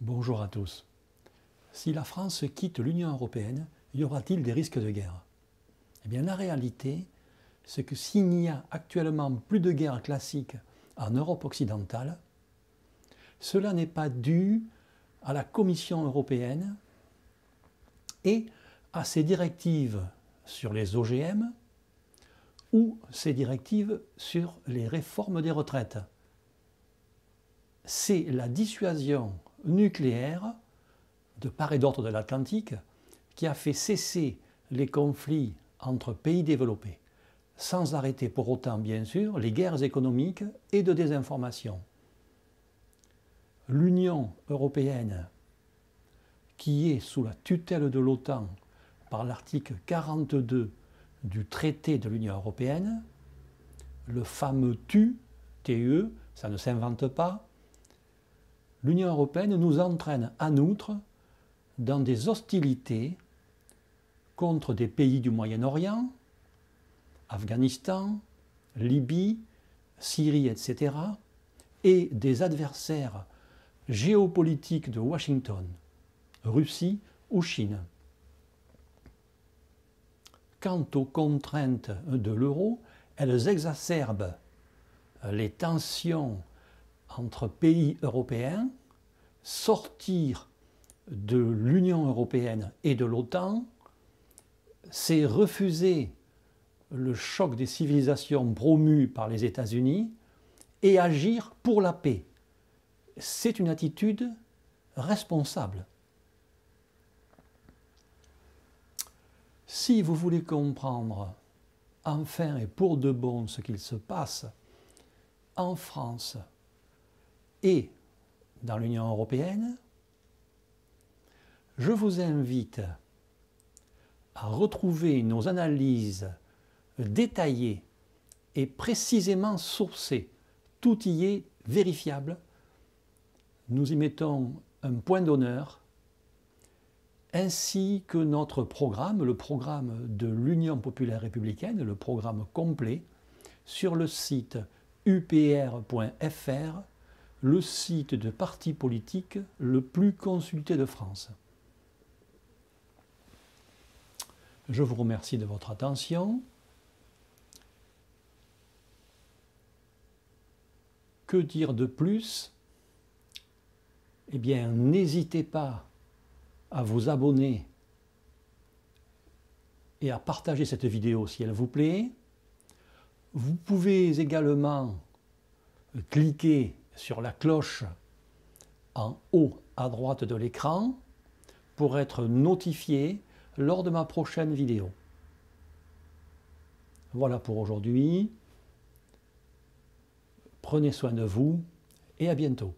Bonjour à tous. Si la France quitte l'Union européenne, y aura-t-il des risques de guerre? Eh bien, la réalité, c'est que s'il n'y a actuellement plus de guerre classique en Europe occidentale, cela n'est pas dû à la Commission européenne et à ses directives sur les OGM ou ses directives sur les réformes des retraites. C'est la dissuasion nucléaire de part et d'autre de l'Atlantique qui a fait cesser les conflits entre pays développés, sans arrêter pour autant, bien sûr, les guerres économiques et de désinformation. L'Union européenne, qui est sous la tutelle de l'OTAN par l'article 42 du traité de l'Union européenne, le fameux TUE, ça ne s'invente pas, l'Union européenne nous entraîne en outre dans des hostilités contre des pays du Moyen-Orient, Afghanistan, Libye, Syrie, etc., et des adversaires géopolitiques de Washington, Russie ou Chine. Quant aux contraintes de l'euro, elles exacerbent les tensions entre pays européens. Sortir de l'Union européenne et de l'OTAN, c'est refuser le choc des civilisations promu par les États-Unis et agir pour la paix. C'est une attitude responsable. Si vous voulez comprendre enfin et pour de bon ce qu'il se passe en France et dans l'Union européenne, je vous invite à retrouver nos analyses détaillées et précisément sourcées. Tout y est vérifiable. Nous y mettons un point d'honneur, ainsi que notre programme, le programme de l'Union populaire républicaine, le programme complet, sur le site upr.fr, le site de parti politique le plus consulté de France. Je vous remercie de votre attention. Que dire de plus? Eh bien, n'hésitez pas à vous abonner et à partager cette vidéo si elle vous plaît. Vous pouvez également cliquer sur la cloche en haut à droite de l'écran pour être notifié lors de ma prochaine vidéo. Voilà pour aujourd'hui. Prenez soin de vous et à bientôt.